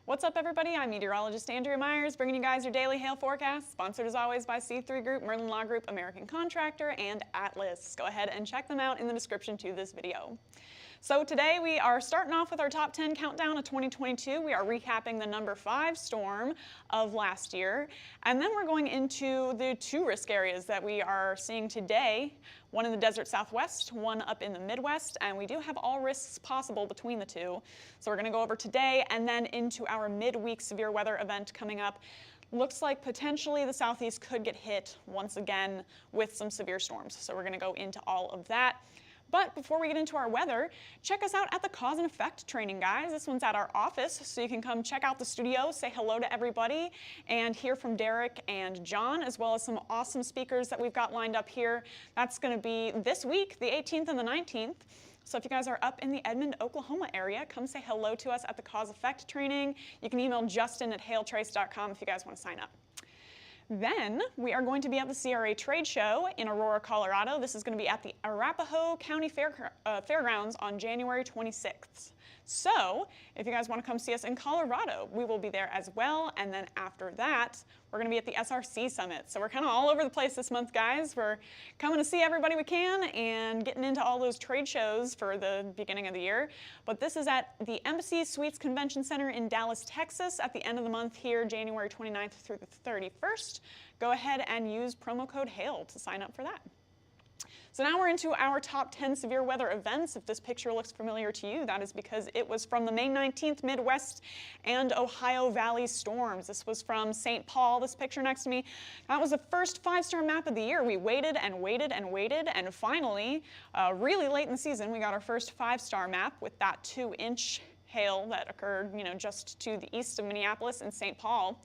What's up, everybody? I'm meteorologist Andrea Myers, bringing you guys your daily hail forecast, sponsored as always by C3 Group, Merlin Law Group, American Contractor, and Atlas. Go ahead and check them out in the description to this video. So today we are starting off with our top 10 countdown of 2022. We are recapping the number 5 storm of last year, and then we're going into the 2 risk areas that we are seeing today. One in the desert Southwest, one up in the Midwest, and we do have all risks possible between the 2. So we're going to go over today and then into our midweek severe weather event coming up. Looks like potentially the Southeast could get hit once again with some severe storms. So we're going to go into all of that. But before we get into our weather, check us out at the Cause and Effect training, guys. This one's at our office, so you can come check out the studio, say hello to everybody, and hear from Derek and John, as well as some awesome speakers that we've got lined up here. That's going to be this week, the 18th and the 19th. So if you guys are up in the Edmond, Oklahoma area, come say hello to us at the Cause Effect training. You can email justin@hailtrace.com if you guys want to sign up. Then we are going to be at the CRA Trade Show in Aurora, Colorado. This is going to be at the Arapahoe County Fairgrounds on January 26th. So if you guys want to come see us in Colorado, we will be there as well. And then after that, we're going to be at the SRC Summit. So we're kind of all over the place this month, guys. We're coming to see everybody we can and getting into all those trade shows for the beginning of the year. But this is at the Embassy Suites Convention Center in Dallas, Texas at the end of the month here, January 29th through the 31st. Go ahead and use promo code HAIL to sign up for that. So now we're into our top 10 severe weather events. If this picture looks familiar to you, that is because it was from the May 19th Midwest and Ohio Valley storms. This was from St. Paul, this picture next to me. That was the first 5-star map of the year. We waited and waited and waited, and finally, really late in the season, we got our first 5-star map with that 2-inch hail that occurred, just to the east of Minneapolis and St. Paul.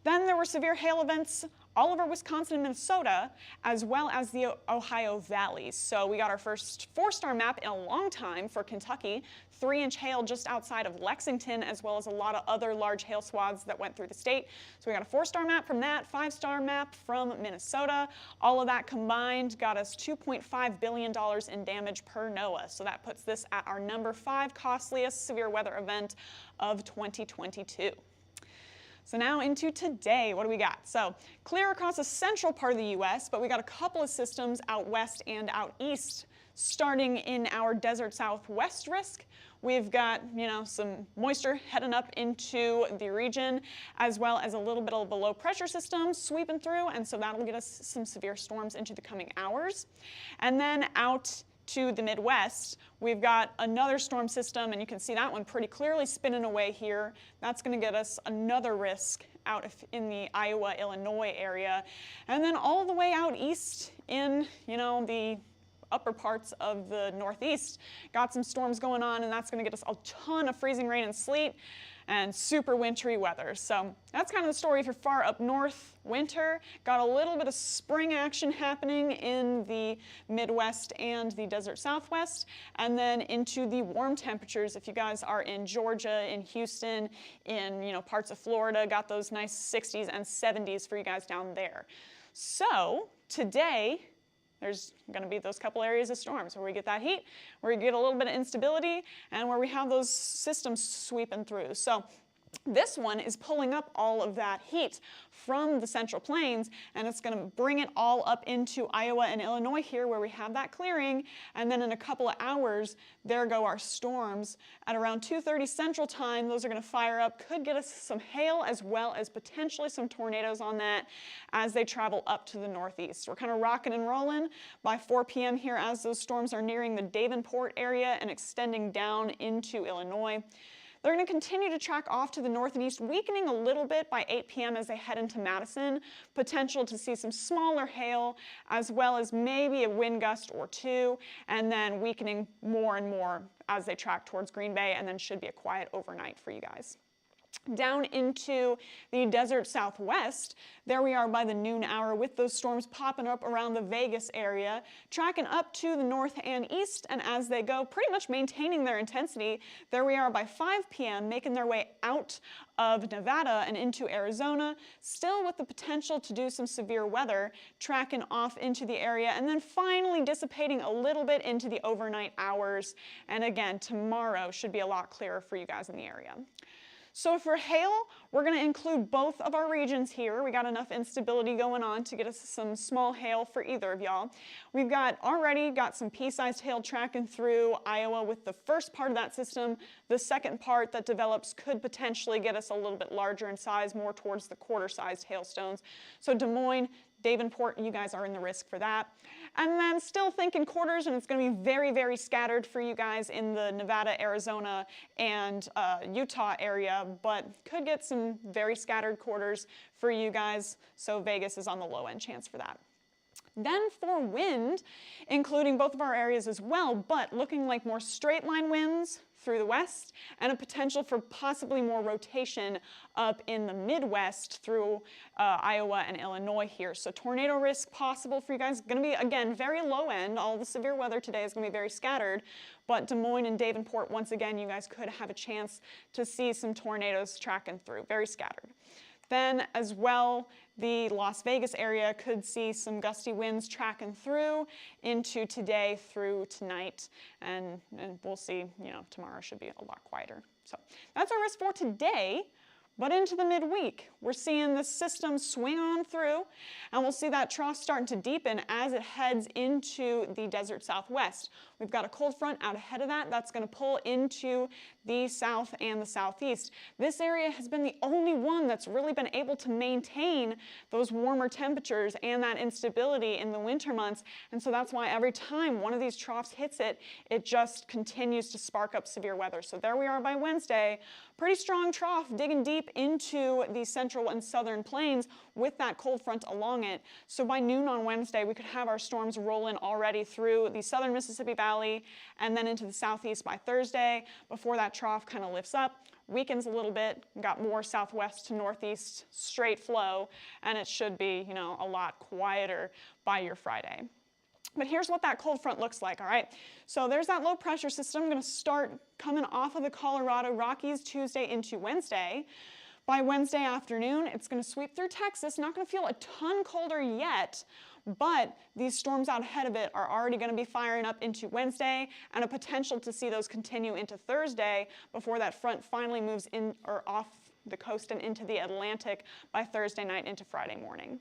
Then there were severe hail events all over Wisconsin and Minnesota, as well as the Ohio Valley. So we got our first 4-star map in a long time for Kentucky, 3-inch hail just outside of Lexington, as well as a lot of other large hail swaths that went through the state. So we got a 4-star map from that, 5-star map from Minnesota. All of that combined got us $2.5 billion in damage per NOAA. So that puts this at our number 5 costliest severe weather event of 2022. So now into today, what do we got? So clear across the central part of the U.S., but we got a couple of systems out west and out east. Starting in our desert Southwest risk, we've got, some moisture heading up into the region, as well as a little bit of a low pressure system sweeping through, and so that'll get us some severe storms into the coming hours. And then out to the Midwest, we've got another storm system, and you can see that one pretty clearly spinning away here. That's going to get us another risk out in the Iowa, Illinois area. And then all the way out east in, the upper parts of the Northeast, got some storms going on, and that's going to get us a ton of freezing rain and sleet and super wintry weather. So that's kind of the story if you're far up north. Winter, got a little bit of spring action happening in the Midwest and the desert Southwest, and then into the warm temperatures. If you guys are in Georgia, in Houston, in parts of Florida, got those nice 60s and 70s for you guys down there. So today, there's going to be those couple areas of storms where we get that heat, where we get a little bit of instability, and where we have those systems sweeping through. So This one is pulling up all of that heat from the Central Plains, and it's going to bring it all up into Iowa and Illinois here where we have that clearing, and then in a couple of hours, there go our storms. At around 2:30 Central Time, those are going to fire up, could get us some hail as well as potentially some tornadoes on that as they travel up to the northeast. We're kind of rocking and rolling by 4 p.m. here as those storms are nearing the Davenport area and extending down into Illinois. They're going to continue to track off to the north and east, weakening a little bit by 8 p.m. as they head into Madison. Potential to see some smaller hail, as well as maybe a wind gust or two, and then weakening more and more as they track towards Green Bay, and then should be a quiet overnight for you guys. Down into the desert southwest, there we are by the noon hour with those storms popping up around the Vegas area, tracking up to the north and east, and as they go, pretty much maintaining their intensity. There we are by 5 p.m., making their way out of Nevada and into Arizona, still with the potential to do some severe weather, tracking off into the area, and then finally dissipating a little bit into the overnight hours. And again, tomorrow should be a lot clearer for you guys in the area. So for hail, we're going to include both of our regions here. We got enough instability going on to get us some small hail for either of y'all. We've already got some pea-sized hail tracking through Iowa with the first part of that system. The second part that develops could potentially get us a little bit larger in size, more towards the quarter-sized hailstones. So Des Moines, Davenport, you guys are in the risk for that. And then still thinking quarters, and it's going to be very, very scattered for you guys in the Nevada, Arizona, and Utah area, but could get some very scattered quarters for you guys, so Vegas is on the low end chance for that. Then for wind, including both of our areas as well, but looking like more straight line winds through the west and a potential for possibly more rotation up in the Midwest through Iowa and Illinois here. So tornado risk possible for you guys. Going to be, again, very low end. All the severe weather today is going to be very scattered, but Des Moines and Davenport, once again, you guys could have a chance to see some tornadoes tracking through, very scattered. Then as well, the Las Vegas area could see some gusty winds tracking through into today through tonight, and we'll see, tomorrow should be a lot quieter. So that's our risk for today. But into the midweek, we're seeing the system swing on through, and we'll see that trough starting to deepen as it heads into the desert southwest. We've got a cold front out ahead of that. That's going to pull into the south and the southeast. This area has been the only one that's really been able to maintain those warmer temperatures and that instability in the winter months. And so that's why every time one of these troughs hits it, it just continues to spark up severe weather. So there we are by Wednesday. Pretty strong trough digging deep into the central and southern plains with that cold front along it. So by noon on Wednesday, we could have our storms rolling already through the southern Mississippi Valley and then into the southeast by Thursday before that trough kind of lifts up, weakens a little bit, got more southwest to northeast straight flow, and it should be, a lot quieter by your Friday. But here's what that cold front looks like, all right? So there's that low pressure system going to start coming off of the Colorado Rockies Tuesday into Wednesday. By Wednesday afternoon, it's going to sweep through Texas. Not going to feel a ton colder yet, but these storms out ahead of it are already going to be firing up into Wednesday, and a potential to see those continue into Thursday before that front finally moves in or off the coast and into the Atlantic by Thursday night into Friday morning.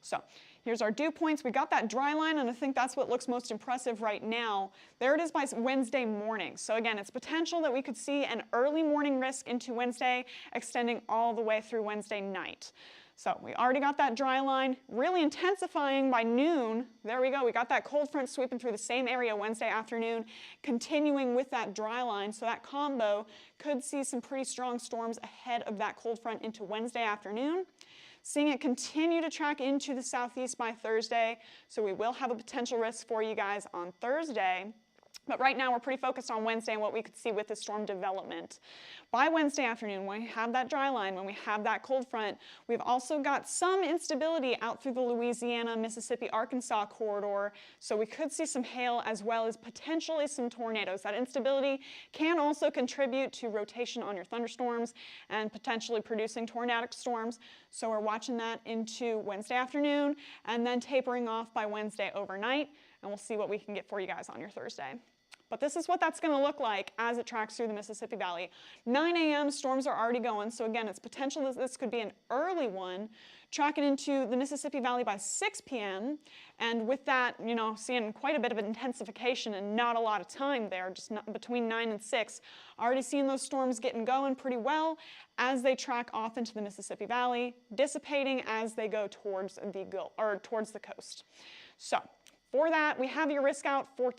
So here's our dew points. We got that dry line, and I think that's what looks most impressive right now. There it is by Wednesday morning. So again, it's potential that we could see an early morning risk into Wednesday, extending all the way through Wednesday night. So we already got that dry line, really intensifying by noon. There we go. We got that cold front sweeping through the same area Wednesday afternoon, continuing with that dry line. So that combo could see some pretty strong storms ahead of that cold front into Wednesday afternoon. Seeing it continue to track into the southeast by Thursday, so we will have a potential risk for you guys on Thursday. But right now, we're pretty focused on Wednesday and what we could see with the storm development. By Wednesday afternoon, when we have that dry line, when we have that cold front, we've also got some instability out through the Louisiana, Mississippi, Arkansas corridor. So we could see some hail as well as potentially some tornadoes. That instability can also contribute to rotation on your thunderstorms and potentially producing tornadic storms. So we're watching that into Wednesday afternoon and then tapering off by Wednesday overnight. And we'll see what we can get for you guys on your Thursday. But this is what that's going to look like as it tracks through the Mississippi Valley. 9 a.m. storms are already going, so again, it's potential that this could be an early one, tracking into the Mississippi Valley by 6 p.m. And with that, you know, seeing quite a bit of intensification and not a lot of time there, just between 9 and 6. Already seeing those storms getting going pretty well as they track off into the Mississippi Valley, dissipating as they go towards the coast. So for that, we have your risk out for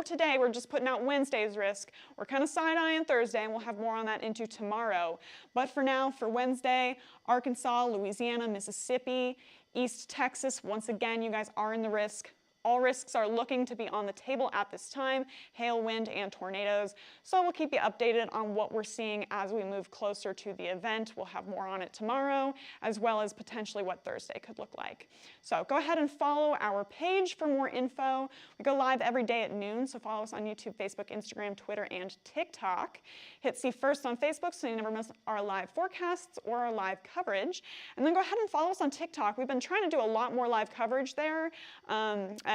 today. We're just putting out Wednesday's risk. We're kind of side-eyeing Thursday, and we'll have more on that into tomorrow. But for now, for Wednesday, Arkansas, Louisiana, Mississippi, East Texas, once again, you guys are in the risk. All risks are looking to be on the table at this time, hail, wind, and tornadoes. So we'll keep you updated on what we're seeing as we move closer to the event. We'll have more on it tomorrow, as well as potentially what Thursday could look like. So go ahead and follow our page for more info. We go live every day at noon, so follow us on YouTube, Facebook, Instagram, Twitter, and TikTok. Hit see first on Facebook so you never miss our live forecasts or our live coverage. And then go ahead and follow us on TikTok. We've been trying to do a lot more live coverage there.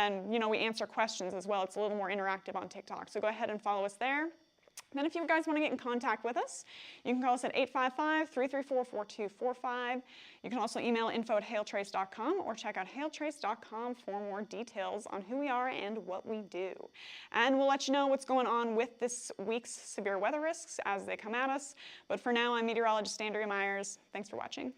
And, you know, we answer questions as well. It's a little more interactive on TikTok. So go ahead and follow us there. Then if you guys want to get in contact with us, you can call us at 855-334-4245. You can also email info@hailtrace.com or check out hailtrace.com for more details on who we are and what we do. And we'll let you know what's going on with this week's severe weather risks as they come at us. But for now, I'm meteorologist Andrea Myers. Thanks for watching.